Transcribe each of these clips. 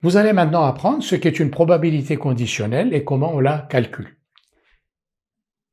Vous allez maintenant apprendre ce qu'est une probabilité conditionnelle et comment on la calcule.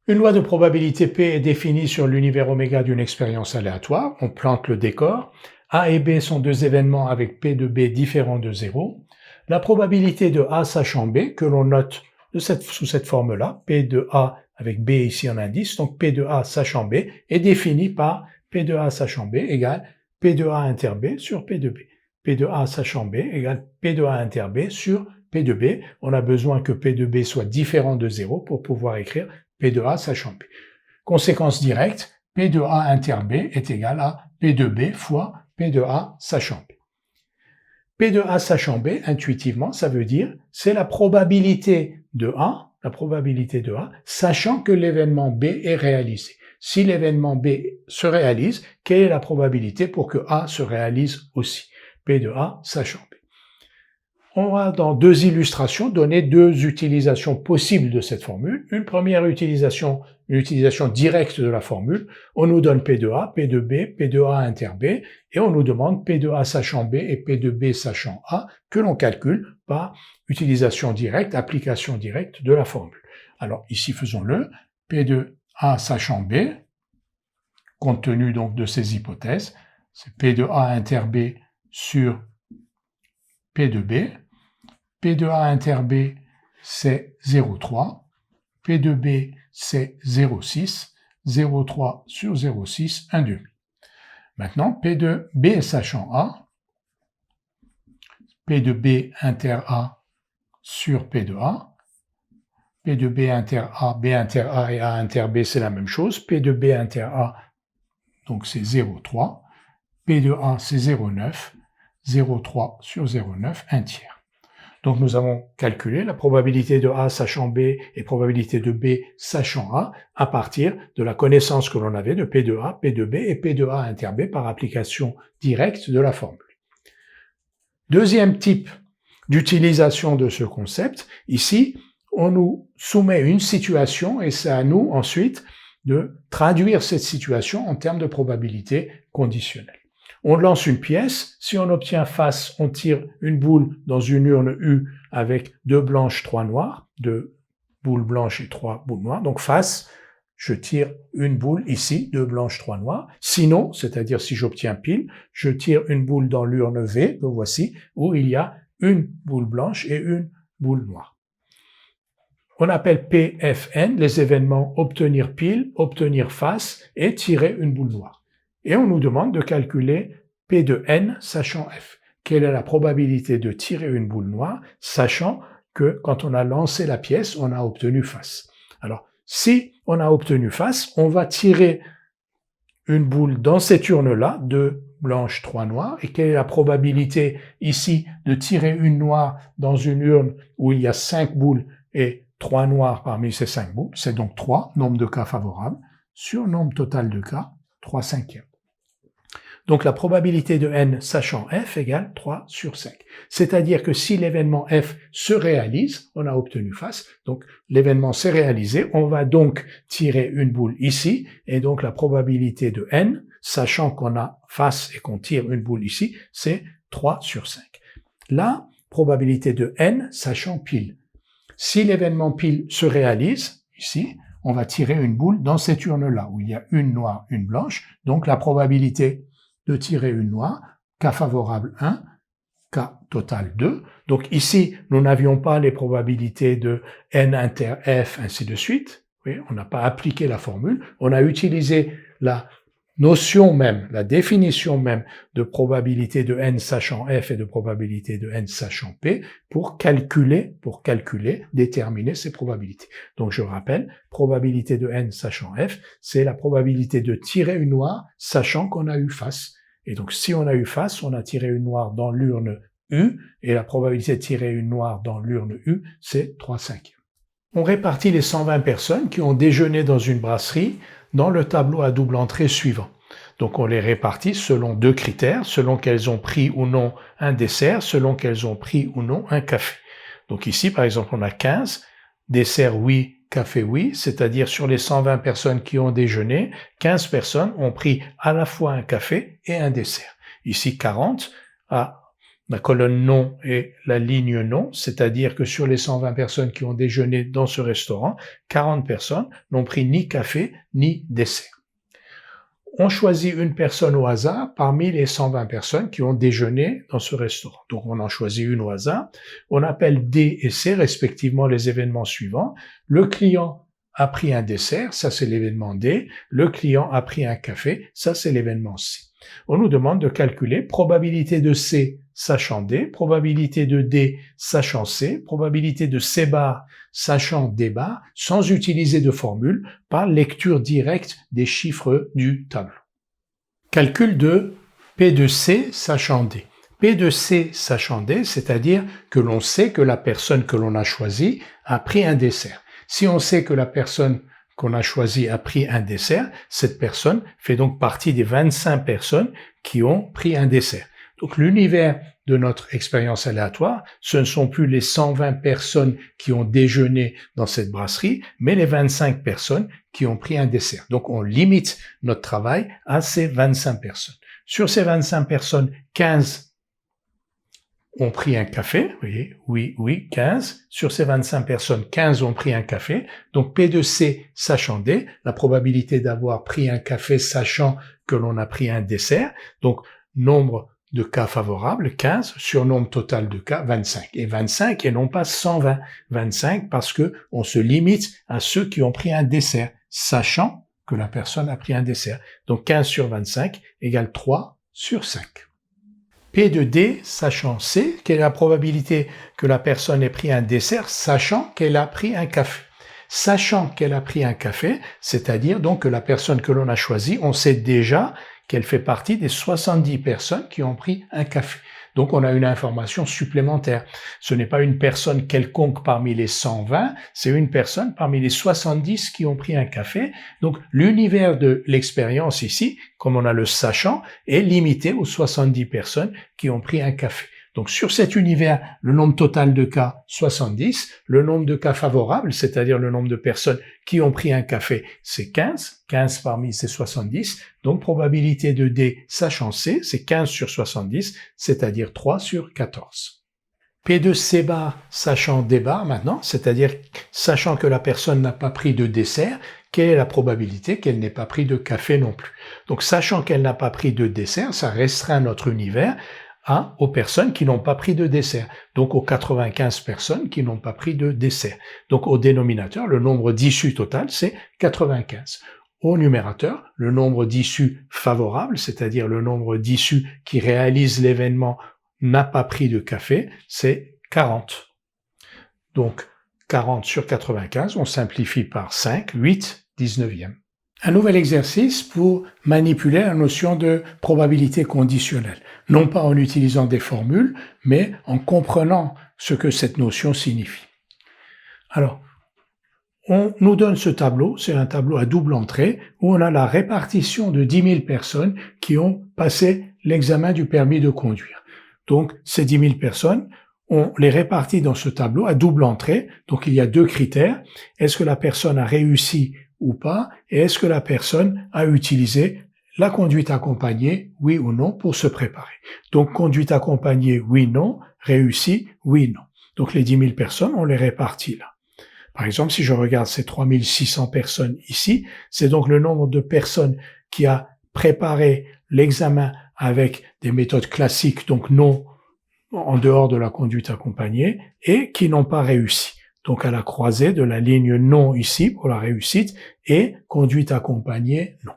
Une loi de probabilité P est définie sur l'univers oméga d'une expérience aléatoire. On plante le décor. A et B sont deux événements avec P de B différents de 0. La probabilité de A sachant B, que l'on note sous cette forme-là, P de A avec B ici en indice, donc P de A sachant B, est définie par P de A sachant B égale P de A inter B sur P de B. P de A sachant B égale P de A inter B sur P de B. On a besoin que P de B soit différent de 0 pour pouvoir écrire P de A sachant B. Conséquence directe, P de A inter B est égal à P de B fois P de A sachant B. P de A sachant B, intuitivement, ça veut dire c'est la probabilité de A, sachant que l'événement B est réalisé. Si l'événement B se réalise, quelle est la probabilité pour que A se réalise aussi? P de A sachant B. On va dans deux illustrations donner deux utilisations possibles de cette formule. Une première utilisation, une utilisation directe de la formule. On nous donne P de A, P de B, P de A inter B, et on nous demande P de A sachant B et P de B sachant A, que l'on calcule par utilisation directe, application directe de la formule. Alors ici, faisons-le. P de A sachant B, compte tenu donc de ces hypothèses, c'est P de A inter B sur P de B. P de A inter B, c'est 0,3. P de B, c'est 0,6. 0,3 sur 0,6, 1,5. Maintenant, P de B sachant A, P de B inter A sur P de A. P de B inter A, B inter A et A inter B, c'est la même chose. P de B inter A, donc c'est 0,3. P de A, c'est 0,9. 0,3 sur 0,9, 1 tiers. Donc nous avons calculé la probabilité de A sachant B et probabilité de B sachant A à partir de la connaissance que l'on avait de P de A, P de B et P de A inter B par application directe de la formule. Deuxième type d'utilisation de ce concept, ici, on nous soumet une situation et c'est à nous ensuite de traduire cette situation en termes de probabilité conditionnelle. On lance une pièce, si on obtient face, on tire une boule dans une urne U avec 2 blanches, 3 noires, 2 boules blanches et 3 boules noires. Donc face, je tire une boule ici, 2 blanches, 3 noires. Sinon, c'est-à-dire si j'obtiens pile, je tire une boule dans l'urne V, que voici, où il y a une boule blanche et une boule noire. On appelle PFN les événements obtenir pile, obtenir face et tirer une boule noire. Et on nous demande de calculer P de N sachant F. Quelle est la probabilité de tirer une boule noire, sachant que quand on a lancé la pièce, on a obtenu face. Alors, si on a obtenu face, on va tirer une boule dans cette urne-là, 2 blanches, 3 noires. Et quelle est la probabilité ici de tirer une noire dans une urne où il y a 5 boules et 3 noires parmi ces 5 boules? C'est donc 3, nombre de cas favorables, sur nombre total de cas, 3 cinquièmes. Donc la probabilité de n sachant f égale 3 sur 5. C'est-à-dire que si l'événement f se réalise, on a obtenu face, donc l'événement s'est réalisé, on va donc tirer une boule ici, et donc la probabilité de n, sachant qu'on a face et qu'on tire une boule ici, c'est 3 sur 5. La probabilité de n sachant pile. Si l'événement pile se réalise, ici, on va tirer une boule dans cette urne-là, où il y a une noire, une blanche, donc la probabilité de tirer une noire, cas favorable 1, cas total 2. Donc ici, nous n'avions pas les probabilités de n inter f, ainsi de suite. Oui, on n'a pas appliqué la formule. On a utilisé la notion même, la définition même de probabilité de n sachant f et de probabilité de n sachant p pour calculer, déterminer ces probabilités. Donc je rappelle, probabilité de n sachant f, c'est la probabilité de tirer une noire sachant qu'on a eu face. Et donc si on a eu face, on a tiré une noire dans l'urne U, et la probabilité de tirer une noire dans l'urne U, c'est 3 cinquièmes. On répartit les 120 personnes qui ont déjeuné dans une brasserie dans le tableau à double entrée suivant. Donc on les répartit selon deux critères, selon qu'elles ont pris ou non un dessert, selon qu'elles ont pris ou non un café. Donc ici, par exemple, on a 15, dessert oui, café oui, c'est-à-dire sur les 120 personnes qui ont déjeuné, 15 personnes ont pris à la fois un café et un dessert. Ici, 40 à la colonne non et la ligne non, c'est-à-dire que sur les 120 personnes qui ont déjeuné dans ce restaurant, 40 personnes n'ont pris ni café ni dessert. On choisit une personne au hasard parmi les 120 personnes qui ont déjeuné dans ce restaurant. Donc on en choisit une au hasard. On appelle D et C respectivement les événements suivants. Le client a pris un dessert, ça c'est l'événement D. Le client a pris un café, ça c'est l'événement C. On nous demande de calculer probabilité de C sachant D, probabilité de D sachant C, probabilité de C bar sachant D bar, sans utiliser de formule, par lecture directe des chiffres du tableau. Calcul de P de C sachant D. P de C sachant D, c'est-à-dire que l'on sait que la personne que l'on a choisie a pris un dessert. Si on sait que la personne qu'on a choisie a pris un dessert, cette personne fait donc partie des 25 personnes qui ont pris un dessert. Donc l'univers de notre expérience aléatoire, ce ne sont plus les 120 personnes qui ont déjeuné dans cette brasserie, mais les 25 personnes qui ont pris un dessert. Donc on limite notre travail à ces 25 personnes. Sur ces 25 personnes, 15 ont pris un café, vous voyez, oui, 15. Sur ces 25 personnes, 15 ont pris un café. Donc P de C sachant D, la probabilité d'avoir pris un café sachant que l'on a pris un dessert. Donc nombre de cas favorables, 15, sur nombre total de cas, 25. Et 25 et non pas 120. 25 parce que on se limite à ceux qui ont pris un dessert, sachant que la personne a pris un dessert. Donc 15 sur 25 égale 3 sur 5. P de D, sachant C, quelle est la probabilité que la personne ait pris un dessert, sachant qu'elle a pris un café. Sachant qu'elle a pris un café, c'est-à-dire donc que la personne que l'on a choisie, on sait déjà qu'elle fait partie des 70 personnes qui ont pris un café. Donc on a une information supplémentaire. Ce n'est pas une personne quelconque parmi les 120, c'est une personne parmi les 70 qui ont pris un café. Donc l'univers de l'expérience ici, comme on a le sachant, est limité aux 70 personnes qui ont pris un café. Donc sur cet univers, le nombre total de cas, 70. Le nombre de cas favorables, c'est-à-dire le nombre de personnes qui ont pris un café, c'est 15. 15 parmi ces 70. Donc probabilité de D sachant C, c'est 15 sur 70, c'est-à-dire 3 sur 14. P de C bar sachant D bar maintenant, c'est-à-dire sachant que la personne n'a pas pris de dessert, quelle est la probabilité qu'elle n'ait pas pris de café non plus? Donc sachant qu'elle n'a pas pris de dessert, ça restreint notre univers aux personnes qui n'ont pas pris de dessert, donc aux 95 personnes qui n'ont pas pris de dessert. Donc au dénominateur, le nombre d'issues total, c'est 95. Au numérateur, le nombre d'issues favorables, c'est-à-dire le nombre d'issues qui réalisent l'événement n'a pas pris de café, c'est 40. Donc 40 sur 95, on simplifie par 5, 8, 19e. Un nouvel exercice pour manipuler la notion de probabilité conditionnelle, non pas en utilisant des formules, mais en comprenant ce que cette notion signifie. Alors, on nous donne ce tableau, c'est un tableau à double entrée, où on a la répartition de 10 000 personnes qui ont passé l'examen du permis de conduire. Donc, ces 10 000 personnes, on les répartit dans ce tableau à double entrée, donc il y a deux critères. Est-ce que la personne a réussi ou pas, et est-ce que la personne a utilisé la conduite accompagnée, oui ou non, pour se préparer. Donc, conduite accompagnée, oui, non, réussi, oui, non. Donc, les 10 000 personnes, on les répartit là. Par exemple, si je regarde ces 3600 personnes ici, c'est donc le nombre de personnes qui a préparé l'examen avec des méthodes classiques, donc non en dehors de la conduite accompagnée, et qui n'ont pas réussi. Donc à la croisée de la ligne non ici pour la réussite et conduite accompagnée non.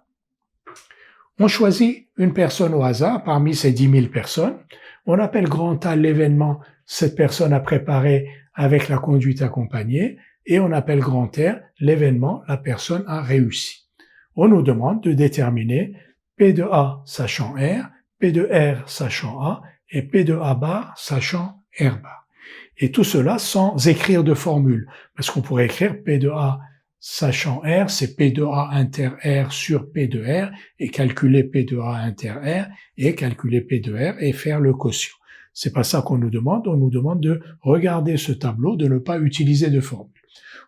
On choisit une personne au hasard parmi ces 10 000 personnes. On appelle grand A l'événement, cette personne a préparé avec la conduite accompagnée, et on appelle grand R l'événement, la personne a réussi. On nous demande de déterminer P de A sachant R, P de R sachant A et P de A bar sachant R bar. Et tout cela sans écrire de formule, parce qu'on pourrait écrire P de A sachant R, c'est P de A inter R sur P de R, et calculer P de A inter R, et calculer P de R, et faire le quotient. C'est pas ça qu'on nous demande, on nous demande de regarder ce tableau, de ne pas utiliser de formule.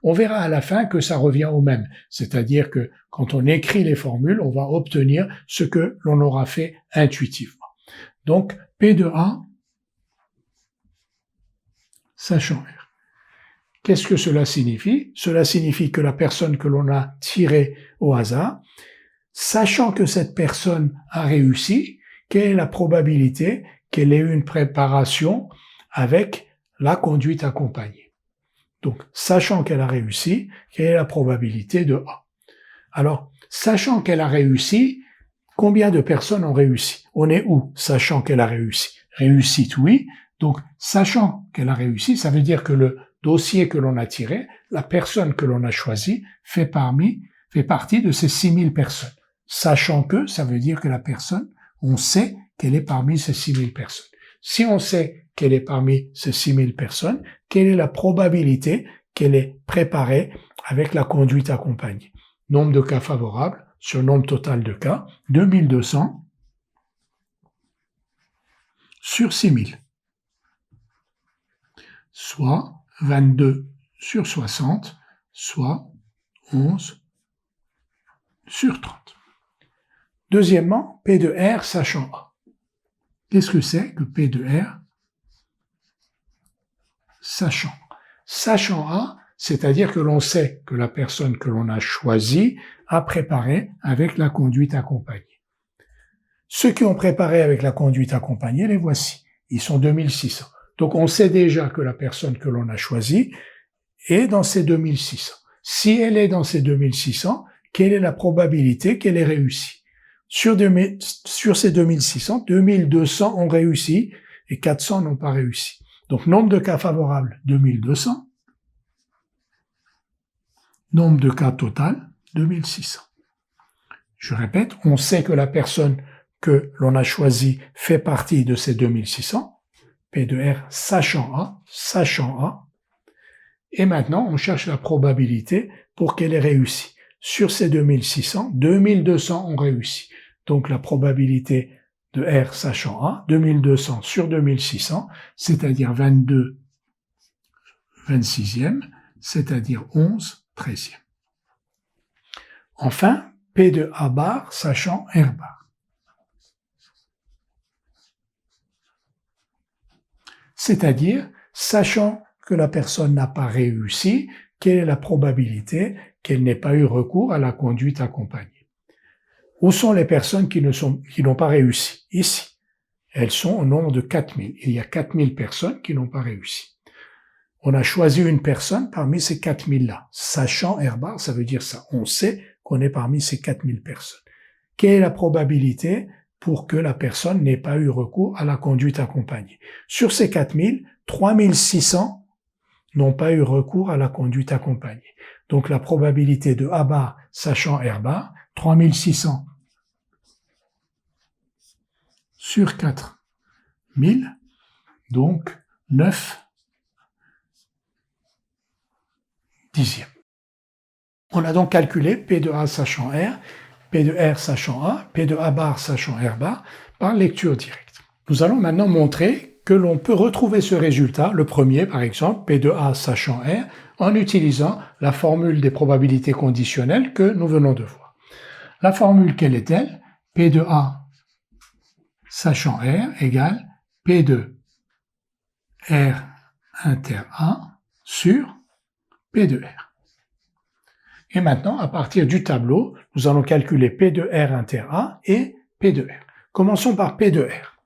On verra à la fin que ça revient au même, c'est-à-dire que quand on écrit les formules, on va obtenir ce que l'on aura fait intuitivement. Donc, P de A sachant R. Qu'est-ce que cela signifie? Cela signifie que la personne que l'on a tirée au hasard, sachant que cette personne a réussi, quelle est la probabilité qu'elle ait eu une préparation avec la conduite accompagnée? Donc, sachant qu'elle a réussi, quelle est la probabilité de A? Alors, sachant qu'elle a réussi, combien de personnes ont réussi? On est où, sachant qu'elle a réussi? Réussite, oui. Donc, sachant qu'elle a réussi, ça veut dire que le dossier que l'on a tiré, la personne que l'on a choisie, fait partie de ces 6000 personnes. Sachant que, ça veut dire que la personne, on sait qu'elle est parmi ces 6000 personnes. Si on sait qu'elle est parmi ces 6000 personnes, quelle est la probabilité qu'elle est préparée avec la conduite accompagnée? Nombre de cas favorables sur nombre total de cas, 2200 sur 6000, soit 22 sur 60, soit 11 sur 30. Deuxièmement, P de R sachant A. Qu'est-ce que c'est que P de R sachant? Sachant A, c'est-à-dire que l'on sait que la personne que l'on a choisie a préparé avec la conduite accompagnée. Ceux qui ont préparé avec la conduite accompagnée, les voici. Ils sont 2600. Donc on sait déjà que la personne que l'on a choisie est dans ces 2600. Si elle est dans ces 2600, quelle est la probabilité qu'elle ait réussi? Sur ces 2600, 2200 ont réussi et 400 n'ont pas réussi. Donc nombre de cas favorables, 2200. Nombre de cas total, 2600. Je répète, on sait que la personne que l'on a choisie fait partie de ces 2600. P de R sachant A. Et maintenant, on cherche la probabilité pour qu'elle ait réussi. Sur ces 2600, 2200 ont réussi. Donc la probabilité de R sachant A, 2200 sur 2600, c'est-à-dire 22 26e, c'est-à-dire 11 13e. Enfin, P de A bar sachant R bar. C'est-à-dire, sachant que la personne n'a pas réussi, quelle est la probabilité qu'elle n'ait pas eu recours à la conduite accompagnée? Où sont les personnes qui n'ont pas réussi? Ici. Elles sont au nombre de 4000. Il y a 4000 personnes qui n'ont pas réussi. On a choisi une personne parmi ces 4000-là. Sachant R bar, ça veut dire ça. On sait qu'on est parmi ces 4000 personnes. Quelle est la probabilité pour que la personne n'ait pas eu recours à la conduite accompagnée? Sur ces 4000, 3600 n'ont pas eu recours à la conduite accompagnée. Donc la probabilité de A bar sachant R bar, 3600 sur 4000, donc 9 dixièmes. On a donc calculé P de A sachant R, P de R sachant A, P de A bar sachant R bar par lecture directe. Nous allons maintenant montrer que l'on peut retrouver ce résultat, le premier par exemple, P de A sachant R, en utilisant la formule des probabilités conditionnelles que nous venons de voir. La formule, quelle est-elle? P de A sachant R égale P de R inter A sur P de R. Et maintenant, à partir du tableau, nous allons calculer P de R inter A et P de R. Commençons par P de R.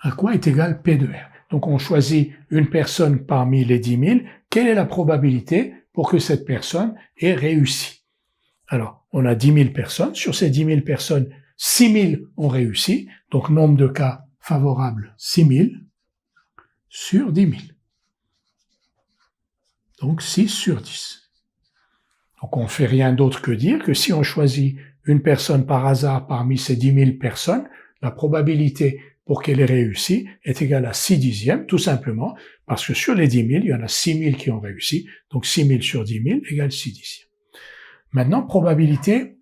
À quoi est égal P de R? Donc on choisit une personne parmi les 10 000. Quelle est la probabilité pour que cette personne ait réussi? Alors, on a 10 000 personnes. Sur ces 10 000 personnes, 6 000 ont réussi. Donc nombre de cas favorables, 6 000 sur 10 000. Donc 6 sur 10. Donc on ne fait rien d'autre que dire que si on choisit une personne par hasard parmi ces 10 000 personnes, la probabilité pour qu'elle ait réussi est égale à 6 dixièmes, tout simplement, parce que sur les 10 000, il y en a 6 000 qui ont réussi, donc 6 000 sur 10 000 égale 6 dixièmes. Maintenant, probabilité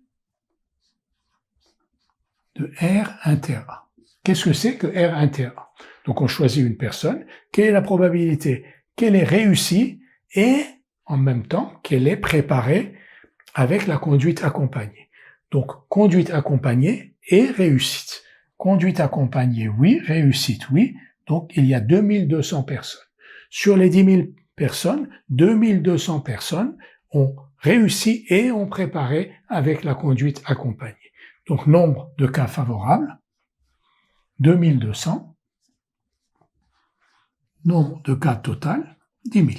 de R inter A. Qu'est-ce que c'est que R inter A? Donc on choisit une personne, quelle est la probabilité qu'elle ait réussi et en même temps qu'elle ait préparé avec la conduite accompagnée. Donc conduite accompagnée et réussite. Conduite accompagnée, oui. Réussite, oui. Donc, il y a 2200 personnes. Sur les 10 000 personnes, 2200 personnes ont réussi et ont préparé avec la conduite accompagnée. Donc, nombre de cas favorables, 2200. Nombre de cas total, 10 000.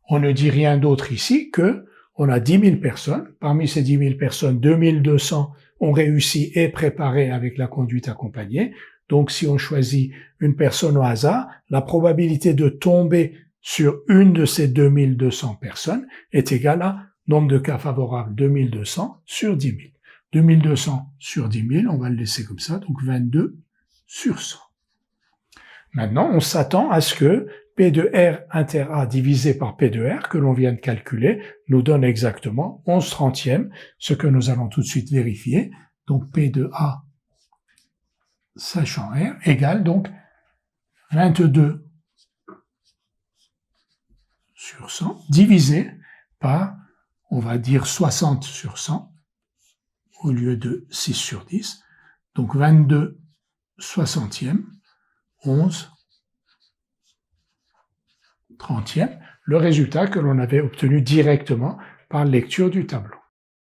On ne dit rien d'autre ici que on a 10 000 personnes. Parmi ces 10 000 personnes, 2200 ont réussi et préparé avec la conduite accompagnée. Donc, si on choisit une personne au hasard, la probabilité de tomber sur une de ces 2200 personnes est égale à nombre de cas favorables 2200 sur 10 000. 2200 sur 10 000, on va le laisser comme ça, donc 22 sur 100. Maintenant, on s'attend à ce que P de R inter A divisé par P de R, que l'on vient de calculer, nous donne exactement 11/30, ce que nous allons tout de suite vérifier. Donc P de A, sachant R, égale donc 22 sur 100, divisé par, on va dire 60 sur 100, au lieu de 6 sur 10. Donc 22 60e, 11 30e, le résultat que l'on avait obtenu directement par lecture du tableau.